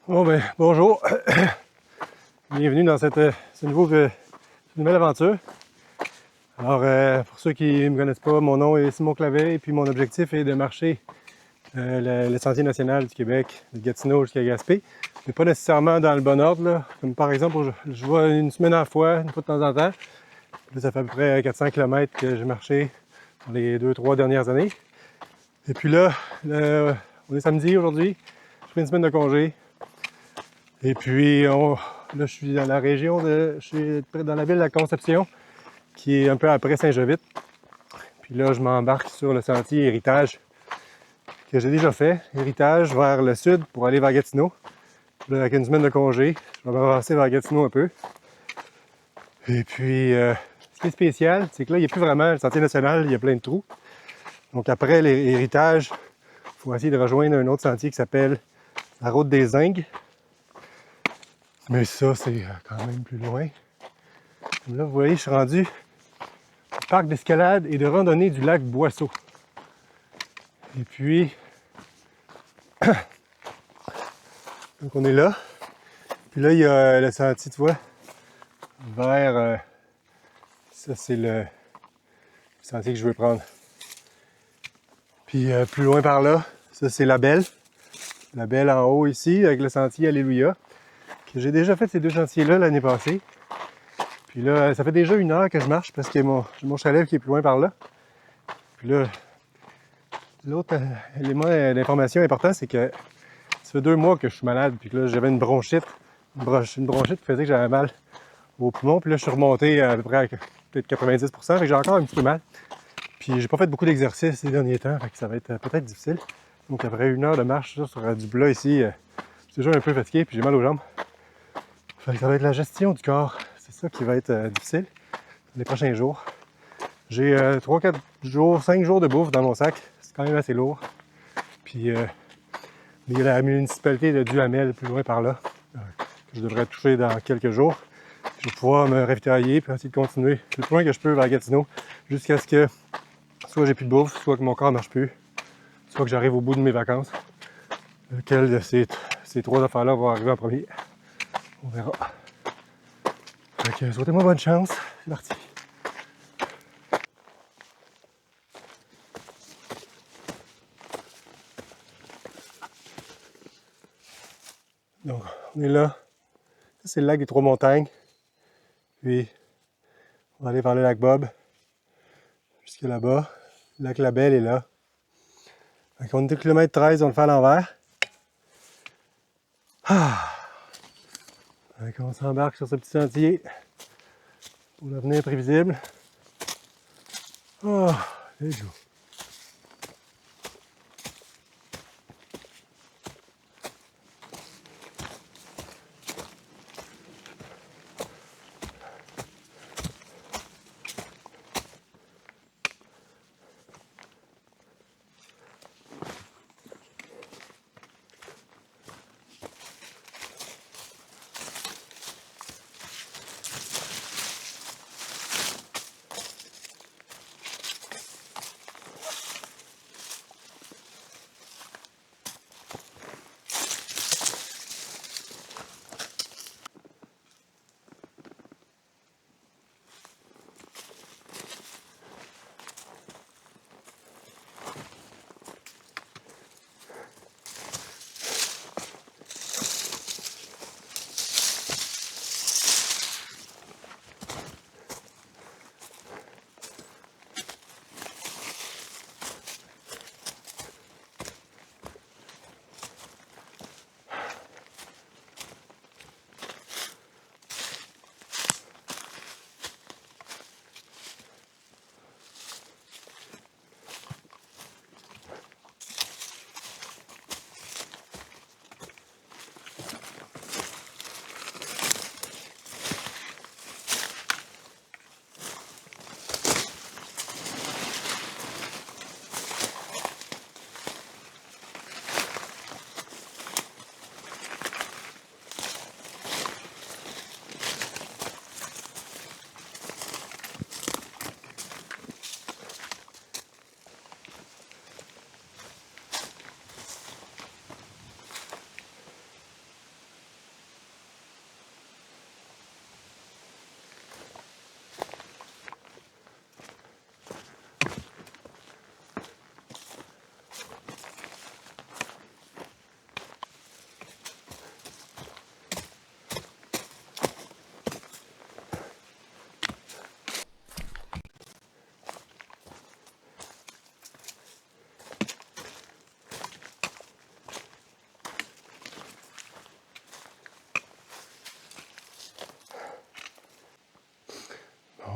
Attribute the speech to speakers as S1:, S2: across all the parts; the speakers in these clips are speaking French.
S1: Bon ben, bonjour. Bienvenue dans cette nouvelle aventure. Alors, pour ceux qui ne me connaissent pas, mon nom est Simon Clavet et puis mon objectif est de marcher le Sentier national du Québec, de Gatineau jusqu'à Gaspé. Mais pas nécessairement dans le bon ordre, là. Comme par exemple, je vais une semaine à la fois, une fois de temps en temps. Là, ça fait à peu près 400 km que j'ai marché dans les 2-3 dernières années. Et puis là, on est samedi aujourd'hui. Je fais une semaine de congé. Et puis, là, je suis dans la région je suis dans la ville de la Conception, qui est un peu après Saint-Jovite. Puis là, je m'embarque sur le sentier Héritage, que j'ai déjà fait. Héritage vers le sud pour aller vers Gatineau. Là, avec une semaine de congé, je vais m'avancer vers Gatineau un peu. Et puis, ce qui est spécial, c'est que là, il n'y a plus vraiment le sentier national, il y a plein de trous. Donc après l'héritage, il faut essayer de rejoindre un autre sentier qui s'appelle la route des Zingues. Mais ça, c'est quand même plus loin. Là, vous voyez, je suis rendu au parc d'escalade et de randonnée du lac Boisseau. Et puis, donc on est là. Puis là, il y a le sentier, tu vois, vers... ça, c'est le sentier que je veux prendre. Puis plus loin par là, ça, c'est la Belle. La Belle en haut ici, avec le sentier Alléluia. Que j'ai déjà fait ces deux sentiers-là l'année passée. Puis là, ça fait déjà 1 heure que je marche parce que j'ai mon chalet qui est plus loin par là. Puis là, l'autre élément d'information important, c'est que ça fait 2 mois que je suis malade. Puis que là, j'avais une bronchite. Une bronchite qui faisait que j'avais mal au poumon. Puis là, je suis remonté à peu près à peut-être 90%. Fait que j'ai encore un petit peu mal. Puis j'ai pas fait beaucoup d'exercice ces derniers temps. Fait que ça va être peut-être difficile. Donc après 1 heure de marche sur du plat ici, je suis déjà un peu fatigué. Puis j'ai mal aux jambes. Fait que ça va être la gestion du corps. C'est ça qui va être difficile les prochains jours. J'ai 3-4 jours, 5 jours de bouffe dans mon sac. C'est quand même assez lourd. Puis il y a la municipalité de Duhamel plus loin par là, que je devrais toucher dans quelques jours. Je vais pouvoir me ravitailler puis essayer de continuer le plus loin que je peux vers Gatineau jusqu'à ce que soit j'ai plus de bouffe, soit que mon corps ne marche plus, soit que j'arrive au bout de mes vacances. Lequel de ces 3 affaires-là va arriver en premier? On verra. Fait que souhaitez-moi bonne chance. C'est parti. Donc, on est là. Ça, c'est le lac des Trois-Montagnes. Puis, on va aller vers le lac Bob. Jusque là-bas. Le lac Labelle est là. Donc, on est au kilomètre 13, on le fait à l'envers. Donc, on s'embarque sur ce petit sentier pour l'avenir prévisible. Let's go.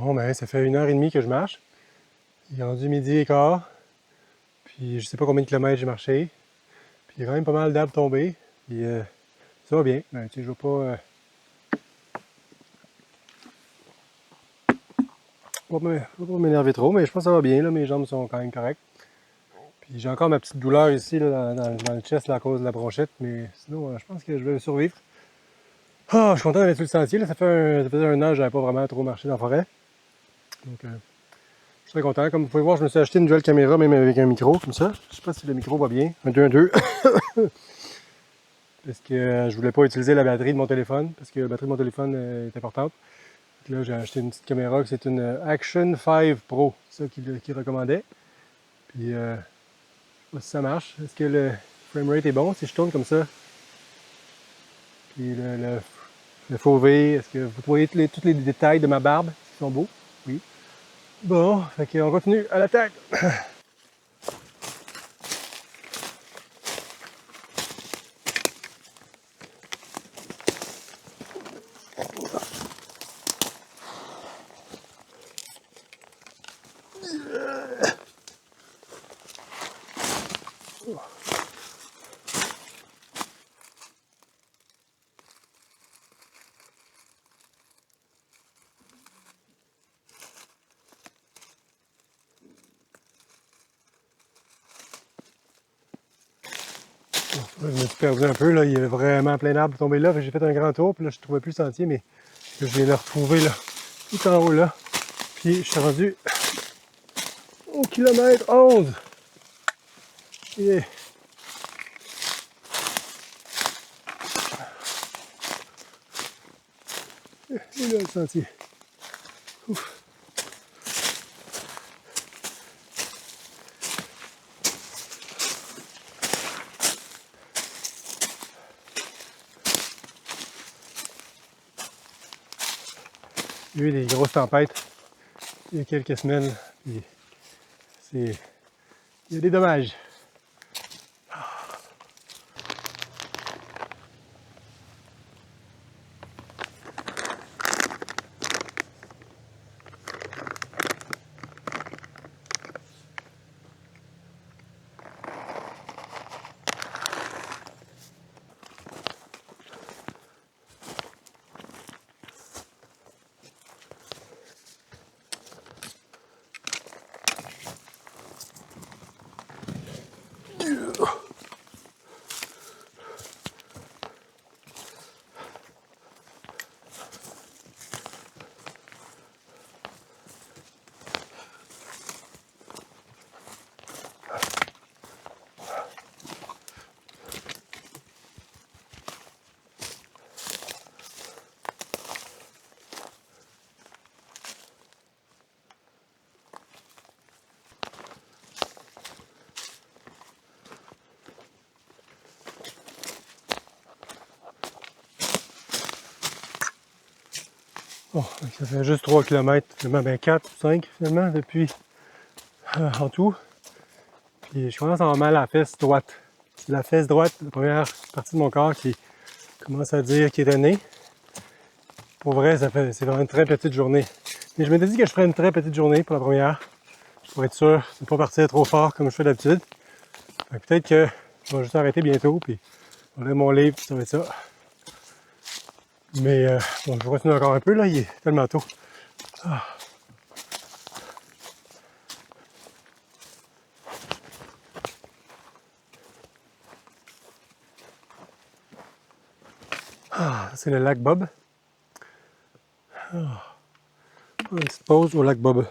S1: Bon, ben, ça fait 1h30 que je marche. Il est rendu midi et quart. Puis je sais pas combien de kilomètres j'ai marché. Puis il y a quand même pas mal d'arbres tombés. Puis ça va bien. Ben, tu sais, je vais pas m'énerver trop, mais je pense que ça va bien. Là. Mes jambes sont quand même correctes. Puis j'ai encore ma petite douleur ici là, dans le chest là, à cause de la bronchite. Mais sinon, je pense que je vais survivre. Ah, je suis content d'aller sur le sentier. Là. Ça faisait un an que j'avais pas vraiment trop marché dans la forêt. Donc, je suis très content. Comme vous pouvez voir, je me suis acheté une nouvelle caméra, même avec un micro, comme ça. Je sais pas si le micro va bien. Un 2-1-2. Parce que je voulais pas utiliser la batterie de mon téléphone, parce que la batterie de mon téléphone est importante. Donc là, j'ai acheté une petite caméra, c'est une Action 5 Pro, c'est ça qu'il recommandait. Puis, je sais pas si ça marche. Est-ce que le framerate est bon si je tourne comme ça? Puis le fauvé, est-ce que vous voyez tous les détails de ma barbe? Ils sont beaux? Oui. Bon, fait qu'on continue à l'attaque. Je me suis perdu un peu, là. Il y a vraiment plein d'arbres tombés là. J'ai fait un grand tour, puis là, je ne trouvais plus le sentier, mais je viens de le retrouver là, tout en haut là. Puis je suis rendu au kilomètre 11. Yeah. Et là, le sentier. Ouf. Il y a eu des grosses tempêtes il y a quelques semaines. Puis il y a des dommages. Bon, ça fait juste 3 km, finalement, ben 4 ou 5 finalement, depuis en tout. Puis je commence à avoir mal à la fesse droite. C'est la fesse droite, la première partie de mon corps qui commence à dire qu'il est donné. Pour vrai, c'est vraiment une très petite journée. Mais je m'étais dit que je ferais une très petite journée pour la première. Pour être sûr de ne pas partir trop fort comme je fais d'habitude. Peut-être que je vais juste arrêter bientôt, puis je vais lire mon livre, puis ça va être ça. Mais bon, je vais continuer encore un peu, là, il est tellement tôt. Ah. Ah, c'est le lac Bob. Ah. Une petite pause au lac Bob.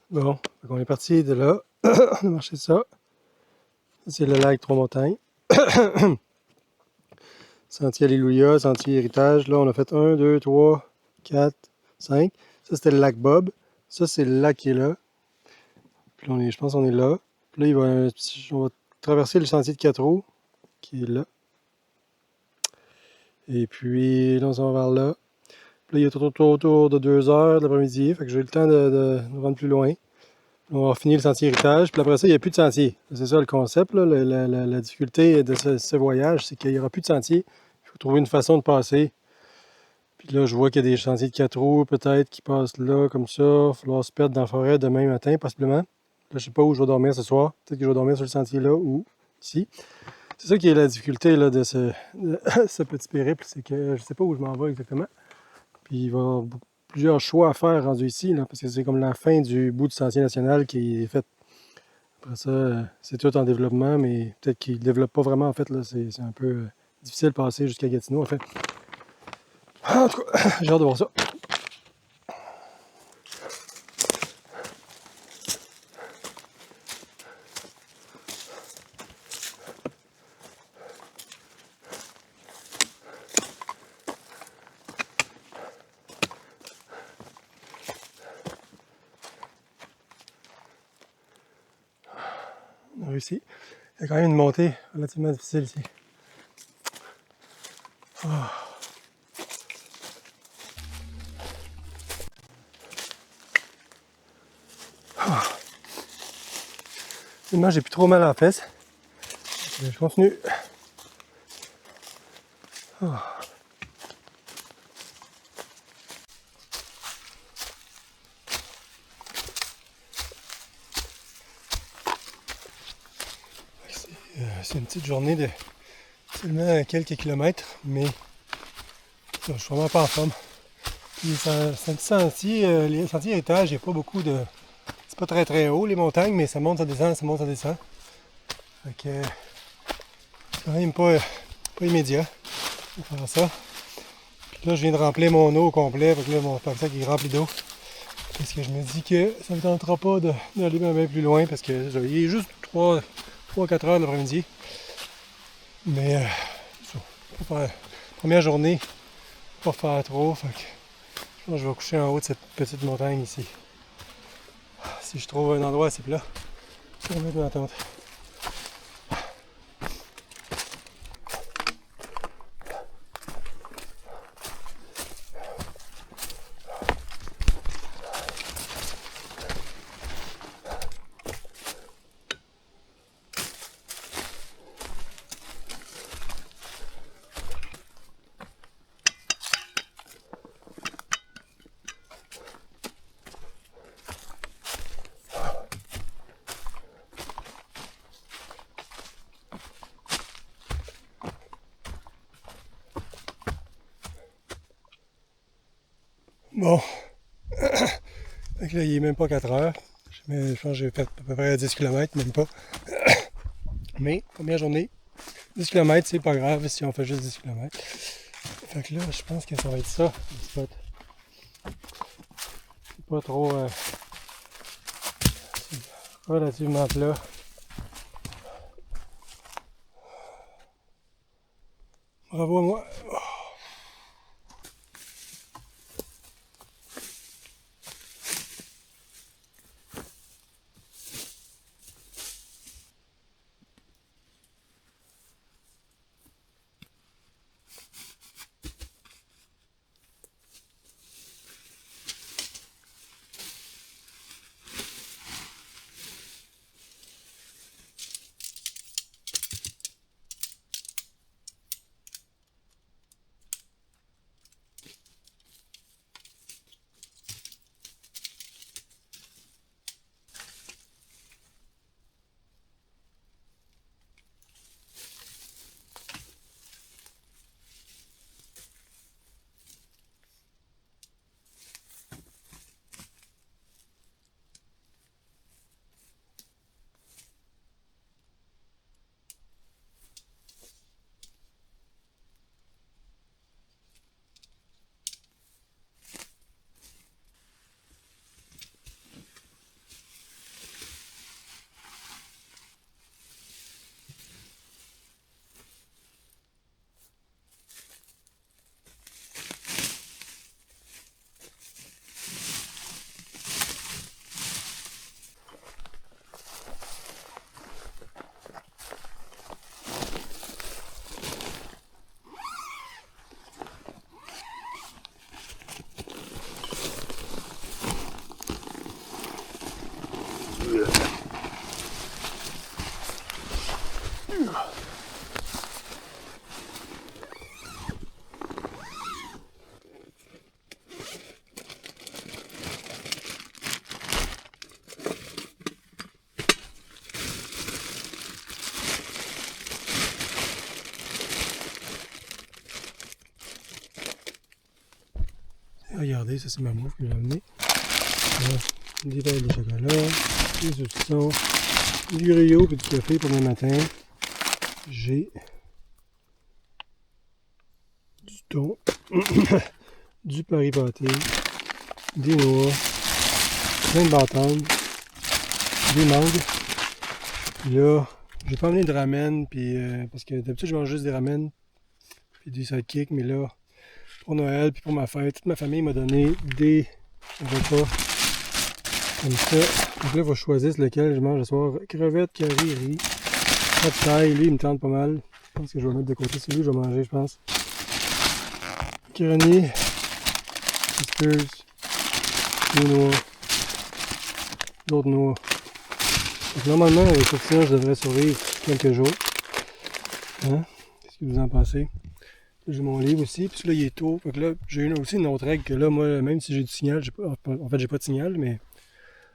S1: Bon, on est parti de là. On a marché ça. C'est le lac Trois-Montagnes. Sentier Alléluia, sentier Héritage. Là, on a fait 1, 2, 3, 4, 5. Ça, c'était le lac Bob. Ça, c'est le lac qui est là. Puis là, je pense qu'on est là. Puis là, on va traverser le sentier de 4 roues, qui est là. Et puis, là, on s'en va vers là. Puis là, il y a tout autour de 2 heures de l'après-midi. Fait que j'ai eu le temps de rendre plus loin. On va finir le sentier Héritage. Puis après ça, il n'y a plus de sentier. C'est ça le concept, là. La difficulté de ce voyage, c'est qu'il n'y aura plus de sentier. Il faut trouver une façon de passer. Puis là, je vois qu'il y a des sentiers de 4 roues, peut-être, qui passent là, comme ça. Il va falloir se perdre dans la forêt demain matin, possiblement. Là, je ne sais pas où je vais dormir ce soir. Peut-être que je vais dormir sur le sentier là ou ici. C'est ça qui est la difficulté là, de ce petit périple, c'est que je ne sais pas où je m'en vais exactement. Puis il va y avoir plusieurs choix à faire rendu ici, là, parce que c'est comme la fin du bout du sentier national qui est fait. Après ça, c'est tout en développement, mais peut-être qu'il ne développe pas vraiment en fait. Là, c'est un peu difficile de passer jusqu'à Gatineau en fait. En tout cas, j'ai hâte de voir ça. On a réussi. Il y a quand même une montée relativement difficile ici. Finalement, j'ai plus trop mal à la fesse. Je continue. C'est une petite journée de seulement quelques kilomètres, mais je suis vraiment pas en forme. C'est un petit sentier, les sentiers héritage, il n'y a pas beaucoup de. C'est pas très très haut les montagnes, mais ça monte, ça descend, ça monte, ça descend. Fait que c'est quand même pas immédiat de faire ça. Puis là, je viens de remplir mon eau au complet, fait que là, mon sac est rempli d'eau. Parce que je me dis que ça ne me tentera pas d'aller même plus loin parce que il est juste 3-4 heures l'après-midi. Mais ça, pour faire première journée, pas faire trop. Fait que je pense que je vais coucher en haut de cette petite montagne ici. Si je trouve un endroit assez plat, je vais mettre ma tente. Bon. Fait que là, il est même pas 4 heures. Je pense que j'ai fait à peu près 10 km, même pas. Mais, première journée, 10 km, c'est pas grave si on fait juste 10 km. Fait que là, je pense que ça va être ça, le spot. C'est pas trop relativement plat. Bravo à moi. Regardez, ça c'est ma bouffe que j'ai amenée. Des pailles de chocolat, des saucissons, du griot et du café pour le matin. J'ai du thon, du Paris pâté, des noix, plein de bâtons, des mangues. Puis là, j'ai pas amené de ramen, puis, parce que d'habitude je mange juste des ramen, puis des sidekicks, mais là, pour Noël, puis pour ma fête, toute ma famille m'a donné des repas comme ça. Donc là, il faut que je choisisse lequel je mange ce soir. Crevettes, curry, riz, pas de taille. Lui, il me tente pas mal. Je pense que je vais mettre de côté celui que je vais manger, je pense. Macaroni, whiskers, des noix, d'autres noix. Donc normalement, avec tout ça, je devrais survivre quelques jours. Hein? Qu'est-ce que vous en pensez? J'ai mon livre aussi, puis là il est tôt. Fait que là, j'ai aussi une autre règle que là, moi, même si j'ai du signal, en fait j'ai pas de signal, mais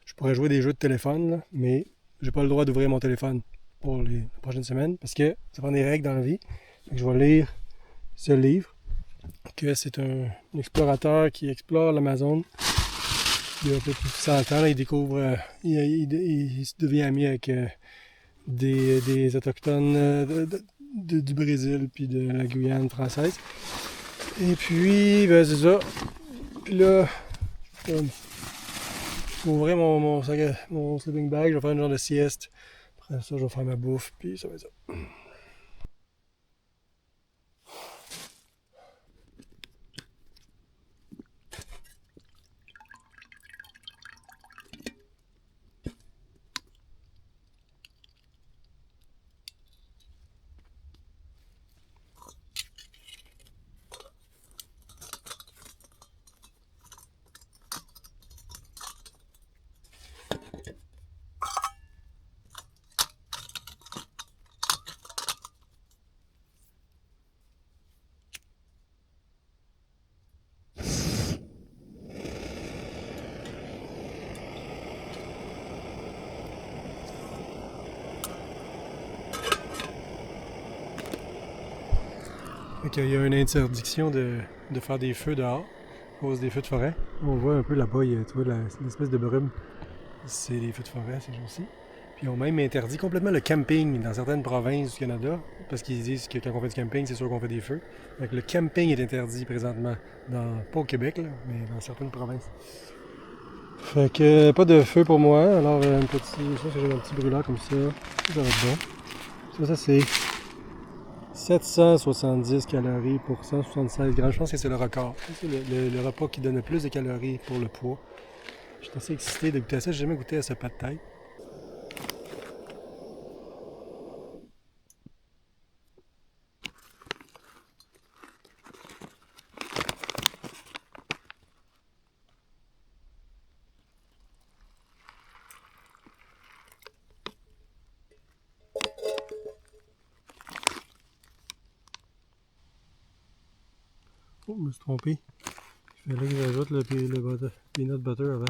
S1: je pourrais jouer des jeux de téléphone, là, mais j'ai pas le droit d'ouvrir mon téléphone pour les prochaines semaines, parce que ça prend des règles dans la vie. Fait que je vais lire ce livre, que c'est un explorateur qui explore l'Amazone. Il y a un peu plus de 100 ans, là, il découvre, il se devient ami avec des autochtones du Brésil puis de la Guyane française. Et puis, ben c'est ça. Puis là, je vais ouvrir mon sleeping bag, je vais faire une genre de sieste. Après ça, je vais faire ma bouffe, puis ça va être ça. Il y a une interdiction de faire des feux dehors à cause des feux de forêt. On voit un peu là-bas, tu vois l'espèce de brume. C'est les feux de forêt ces jours-ci. Puis ils ont même interdit complètement le camping dans certaines provinces du Canada, parce qu'ils disent que quand on fait du camping, c'est sûr qu'on fait des feux. Donc le camping est interdit présentement, pas au Québec, là, mais dans certaines provinces. Fait que pas de feu pour moi, alors j'ai un petit brûleur comme ça, ça va être bon. Ça c'est 770 calories pour 176 grammes. Je pense que c'est le record. C'est le repas qui donne le plus de calories pour le poids. Je suis assez excité de goûter à ça. J'ai jamais goûté à ce pas de tête. Oh, je me suis trompé. Il fallait que j'ajoute le peanut butter avant.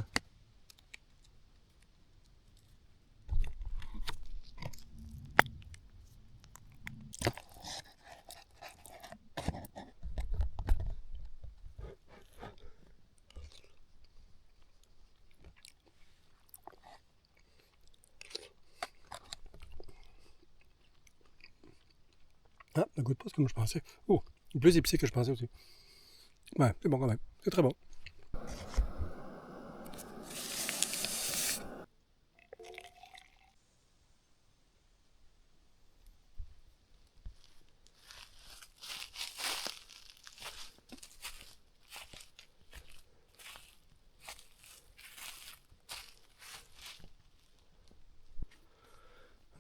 S1: Ah, ça goûte pas comme je pensais. Oh, plus épicé que je pensais aussi. Ouais, c'est bon quand même. C'est très bon.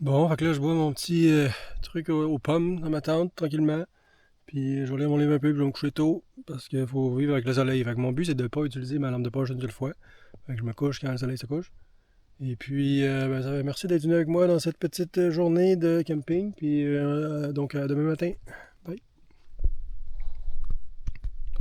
S1: Bon, fait que là, je bois mon petit truc aux pommes dans ma tente, tranquillement. Puis je vais lire mon livre un peu, puis je vais me coucher tôt, parce qu'il faut vivre avec le soleil. Fait que mon but, c'est de ne pas utiliser ma lampe de poche une seule fois. Fait que je me couche quand le soleil se couche. Et puis, merci d'être venu avec moi dans cette petite journée de camping. Puis, donc, à demain matin.